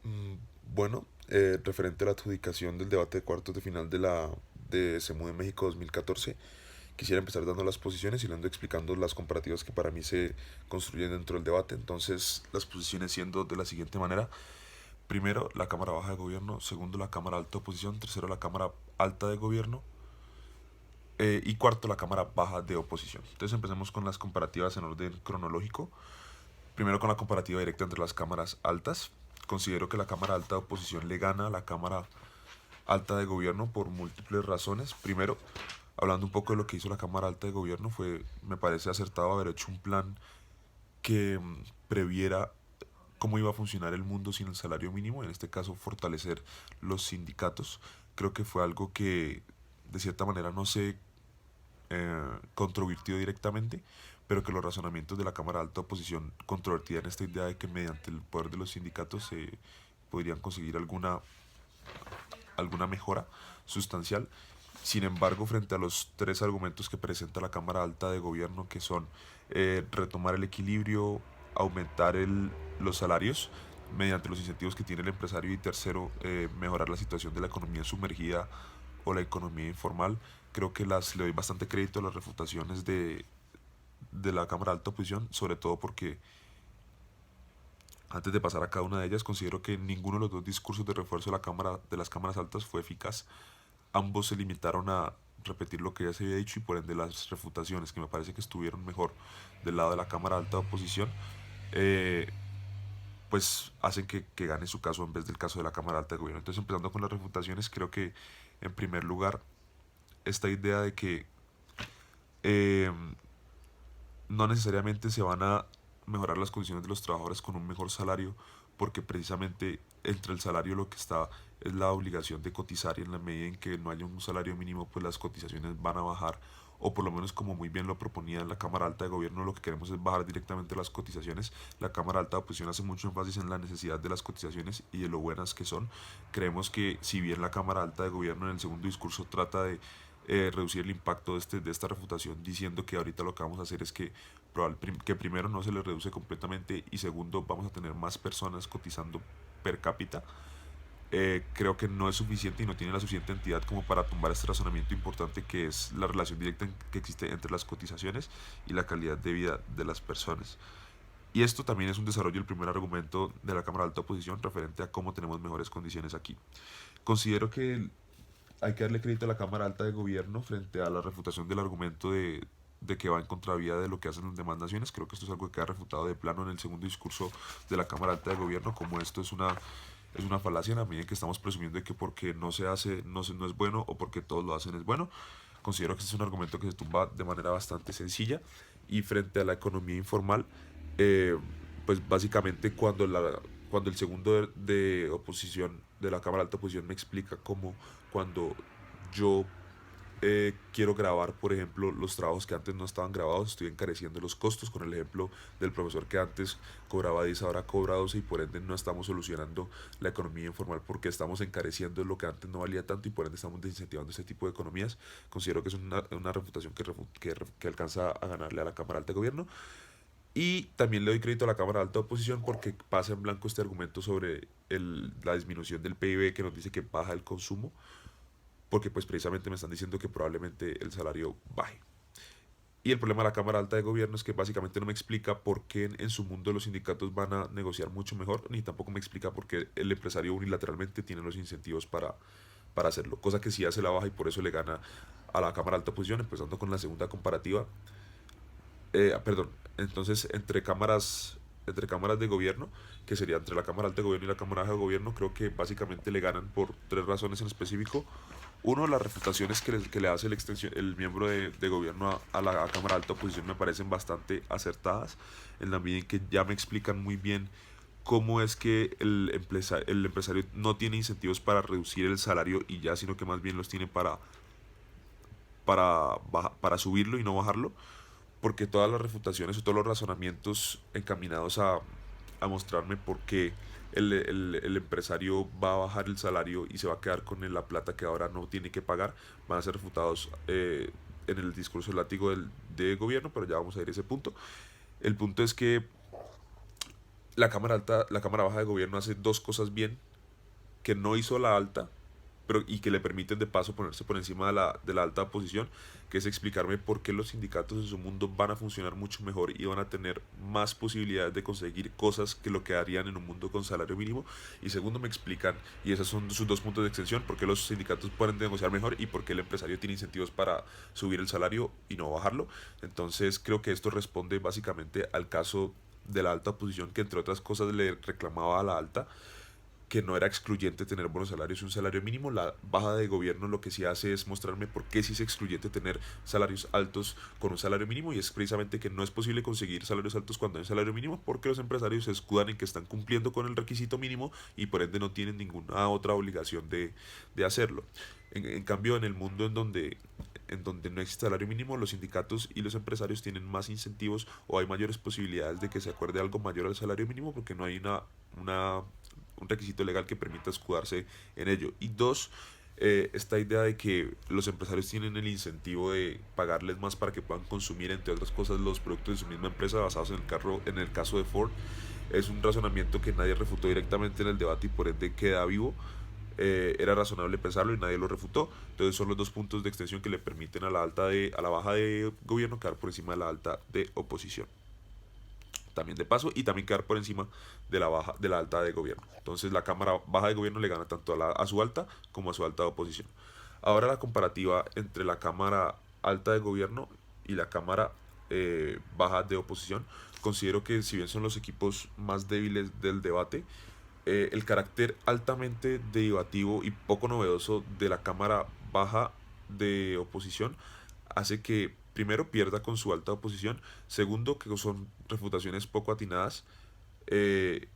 Mm, Bueno, referente a la adjudicación del debate de cuartos de final de SEMU de México 2014, quisiera empezar dando las posiciones y luego explicando las comparativas que para mí se construyen dentro del debate. Entonces, las posiciones siendo de la siguiente manera. Primero, la Cámara Baja de Gobierno. Segundo, la Cámara Alta de Oposición. Tercero, la Cámara Alta de Gobierno. Y cuarto, la Cámara Baja de Oposición. Entonces, empecemos con las comparativas en orden cronológico. Primero con la comparativa directa entre las cámaras altas. Considero que la Cámara Alta de Oposición le gana a la Cámara Alta de Gobierno por múltiples razones. Primero, hablando un poco de lo que hizo la Cámara Alta de Gobierno, me parece acertado haber hecho un plan que previera cómo iba a funcionar el mundo sin el salario mínimo, en este caso fortalecer los sindicatos. Creo que fue algo que de cierta manera no se controvirtió directamente, pero que los razonamientos de la Cámara de Alta Oposición controvertían esta idea de que mediante el poder de los sindicatos se podrían conseguir alguna mejora sustancial. Sin embargo, frente a los tres argumentos que presenta la Cámara Alta de Gobierno, que son retomar el equilibrio, aumentar los salarios mediante los incentivos que tiene el empresario y tercero, mejorar la situación de la economía sumergida o la economía informal, creo que le doy bastante crédito a las refutaciones de la Cámara de Alta Oposición, sobre todo porque antes de pasar a cada una de ellas, considero que ninguno de los dos discursos de refuerzo de las cámaras altas fue eficaz. Ambos se limitaron a repetir lo que ya se había dicho y por ende las refutaciones, que me parece que estuvieron mejor del lado de la Cámara Alta de Oposición, eh, pues hacen que gane su caso en vez del caso de la Cámara Alta de Gobierno. Entonces, empezando con las refutaciones, creo que en primer lugar esta idea de que eh, no necesariamente se van a mejorar las condiciones de los trabajadores con un mejor salario, porque precisamente entre el salario lo que está es la obligación de cotizar y en la medida en que no haya un salario mínimo, pues las cotizaciones van a bajar, o por lo menos como muy bien lo proponía la Cámara Alta de Gobierno, lo que queremos es bajar directamente las cotizaciones. La Cámara Alta de Oposición hace mucho énfasis en la necesidad de las cotizaciones y de lo buenas que son. Creemos que si bien la Cámara Alta de Gobierno en el segundo discurso trata de reducir el impacto de esta refutación diciendo que ahorita lo que vamos a hacer es que primero no se le reduce completamente y segundo vamos a tener más personas cotizando per cápita. Creo que no es suficiente y no tiene la suficiente entidad como para tumbar este razonamiento importante que es la relación directa que existe entre las cotizaciones y la calidad de vida de las personas. Y esto también es un desarrollo del primer argumento de la Cámara de Alta Oposición referente a cómo tenemos mejores condiciones aquí. Considero que hay que darle crédito a la Cámara Alta de Gobierno frente a la refutación del argumento de que va en contravía de lo que hacen las demás naciones. Creo que esto es algo que queda refutado de plano en el segundo discurso de la Cámara Alta de Gobierno, como esto es una falacia en la medida en que estamos presumiendo de que porque no se hace no es bueno o porque todos lo hacen es bueno. Considero que este es un argumento que se tumba de manera bastante sencilla y frente a la economía informal, eh, pues básicamente cuando el segundo de oposición de la Cámara de Alta Oposición me explica cómo cuando yo quiero grabar, por ejemplo, los trabajos que antes no estaban grabados, estoy encareciendo los costos con el ejemplo del profesor que antes cobraba 10, ahora cobra 12 y por ende no estamos solucionando la economía informal porque estamos encareciendo lo que antes no valía tanto y por ende estamos desincentivando este tipo de economías. Considero que es una refutación que alcanza a ganarle a la Cámara Alta de Gobierno. Y también le doy crédito a la Cámara de Alta Oposición porque pasa en blanco este argumento sobre la disminución del PIB que nos dice que baja el consumo, porque pues precisamente me están diciendo que probablemente el salario baje. Y el problema de la Cámara Alta de Gobierno es que básicamente no me explica por qué en su mundo los sindicatos van a negociar mucho mejor, ni tampoco me explica por qué el empresario unilateralmente tiene los incentivos para hacerlo, cosa que sí hace la baja y por eso le gana a la Cámara Alta Oposición, empezando con la segunda comparativa. Perdón, entonces entre cámaras de gobierno, que sería entre la Cámara Alta de Gobierno y la Cámara Baja de Gobierno, creo que básicamente le ganan por tres razones en específico. Uno, las refutaciones que le hace el miembro de gobierno a la Cámara de Alta Oposición me parecen bastante acertadas, en la medida en que ya me explican muy bien cómo es que el empresario no tiene incentivos para reducir el salario y ya, sino que más bien los tiene para subirlo y no bajarlo, porque todas las refutaciones o todos los razonamientos encaminados a mostrarme por qué el empresario va a bajar el salario y se va a quedar con la plata que ahora no tiene que pagar, van a ser refutados en el discurso látigo de gobierno, pero ya vamos a ir a ese punto. El punto es que la Cámara Baja de Gobierno hace dos cosas bien que no hizo la alta, pero y que le permiten de paso ponerse por encima de la alta posición, que es explicarme por qué los sindicatos en su mundo van a funcionar mucho mejor y van a tener más posibilidades de conseguir cosas que lo que harían en un mundo con salario mínimo. Y segundo, me explican, y esos son sus dos puntos de extensión, por qué los sindicatos pueden negociar mejor y por qué el empresario tiene incentivos para subir el salario y no bajarlo. Entonces creo que esto responde básicamente al caso de la alta posición, que entre otras cosas le reclamaba a la alta que no era excluyente tener buenos salarios y un salario mínimo. La baja de gobierno lo que sí hace es mostrarme por qué sí es excluyente tener salarios altos con un salario mínimo, y es precisamente que no es posible conseguir salarios altos cuando hay un salario mínimo porque los empresarios se escudan en que están cumpliendo con el requisito mínimo y por ende no tienen ninguna otra obligación de hacerlo. En cambio, en el mundo en donde no existe salario mínimo, los sindicatos y los empresarios tienen más incentivos o hay mayores posibilidades de que se acuerde algo mayor al salario mínimo porque no hay una un requisito legal que permita escudarse en ello. Y dos, esta idea de que los empresarios tienen el incentivo de pagarles más para que puedan consumir, entre otras cosas, los productos de su misma empresa basados en el caso de Ford, es un razonamiento que nadie refutó directamente en el debate y por ende queda vivo. Era razonable pensarlo y nadie lo refutó. Entonces son los dos puntos de extensión que le permiten a la baja de gobierno quedar por encima de la alta de oposición, también de paso, y también quedar por encima de la alta de gobierno. Entonces la Cámara Baja de Gobierno le gana tanto a su alta como a su alta de oposición. Ahora la comparativa entre la Cámara Alta de Gobierno y la Cámara Baja de Oposición. Considero que si bien son los equipos más débiles del debate, el carácter altamente derivativo y poco novedoso de la Cámara Baja de Oposición hace que primero pierda con su alta oposición, segundo que son refutaciones poco atinadas, eh,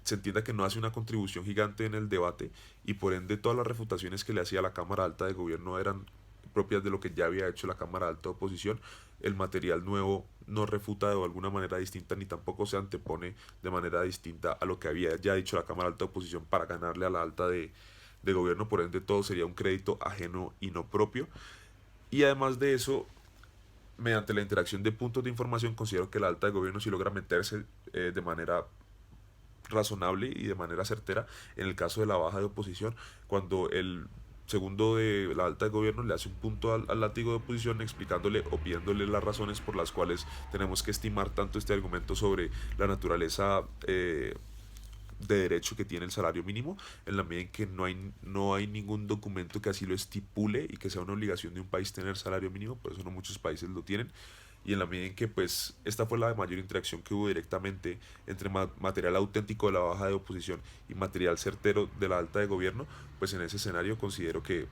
se entienda que no hace una contribución gigante en el debate y por ende todas las refutaciones que le hacía la Cámara Alta de Gobierno eran propias de lo que ya había hecho la Cámara Alta de Oposición. El material nuevo no refuta de alguna manera distinta ni tampoco se antepone de manera distinta a lo que había ya dicho la Cámara Alta de Oposición para ganarle a la Alta de Gobierno, por ende todo sería un crédito ajeno y no propio. Y además de eso, mediante la interacción de puntos de información, considero que la alta de gobierno sí logra meterse de manera razonable y de manera certera en el caso de la baja de oposición, cuando el segundo de la alta de gobierno le hace un punto al látigo de oposición explicándole o pidiéndole las razones por las cuales tenemos que estimar tanto este argumento sobre la naturaleza de derecho que tiene el salario mínimo, en la medida en que no hay ningún documento que así lo estipule y que sea una obligación de un país tener salario mínimo, por eso no muchos países lo tienen, y en la medida en que pues esta fue la mayor interacción que hubo directamente entre material auténtico de la baja de oposición y material certero de la alta de gobierno, pues en ese escenario considero que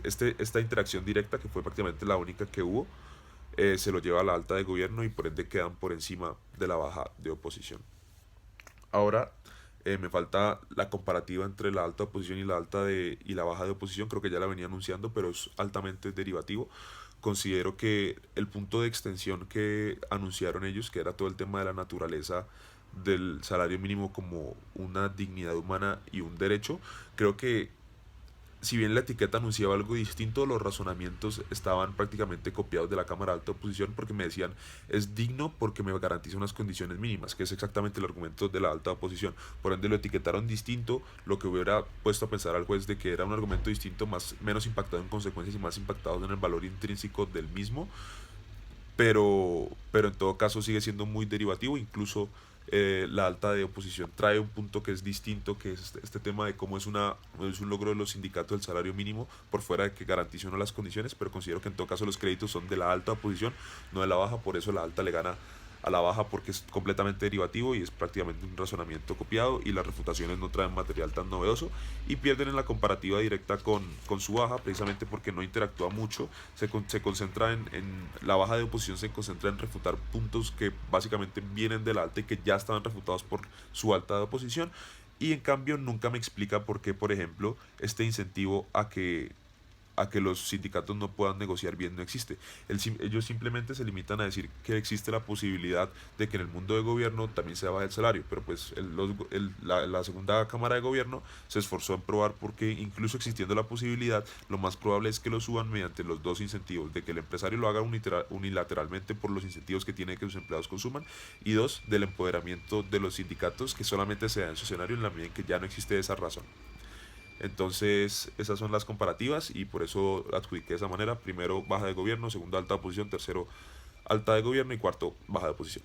esta interacción directa, que fue prácticamente la única que hubo, se lo lleva a la alta de gobierno y por ende quedan por encima de la baja de oposición. Ahora me falta la comparativa entre la alta oposición y la baja de oposición. Creo que ya la venía anunciando, pero es altamente derivativo. Considero que el punto de extensión que anunciaron ellos, que era todo el tema de la naturaleza del salario mínimo como una dignidad humana y un derecho, creo que si bien la etiqueta anunciaba algo distinto, los razonamientos estaban prácticamente copiados de la Cámara de Alta Oposición, porque me decían, es digno porque me garantiza unas condiciones mínimas, que es exactamente el argumento de la alta oposición. Por ende lo etiquetaron distinto, lo que hubiera puesto a pensar al juez de que era un argumento distinto, menos impactado en consecuencias y más impactado en el valor intrínseco del mismo, pero en todo caso sigue siendo muy derivativo. Incluso la alta de oposición trae un punto que es distinto, que es este tema de cómo es un logro de los sindicatos del salario mínimo, por fuera de que garantice o no las condiciones, pero considero que en todo caso los créditos son de la alta oposición, no de la baja, por eso la alta le gana a la baja, porque es completamente derivativo y es prácticamente un razonamiento copiado y las refutaciones no traen material tan novedoso y pierden en la comparativa directa con su baja, precisamente porque no interactúa mucho, se concentra la baja de oposición, se concentra en refutar puntos que básicamente vienen de la alta y que ya estaban refutados por su alta de oposición, y en cambio nunca me explica por qué, por ejemplo, este incentivo a que los sindicatos no puedan negociar bien no existe. Ellos simplemente se limitan a decir que existe la posibilidad de que en el mundo de gobierno también se baje el salario, pero pues la segunda cámara de gobierno se esforzó en probar porque incluso existiendo la posibilidad, lo más probable es que lo suban mediante los dos incentivos, de que el empresario lo haga unilateralmente por los incentivos que tiene que sus empleados consuman, y dos, del empoderamiento de los sindicatos que solamente se da en su escenario en la medida en que ya no existe esa razón. Entonces, esas son las comparativas y por eso adjudiqué de esa manera. Primero, baja de gobierno, segundo, alta de oposición, tercero, alta de gobierno y cuarto, baja de oposición.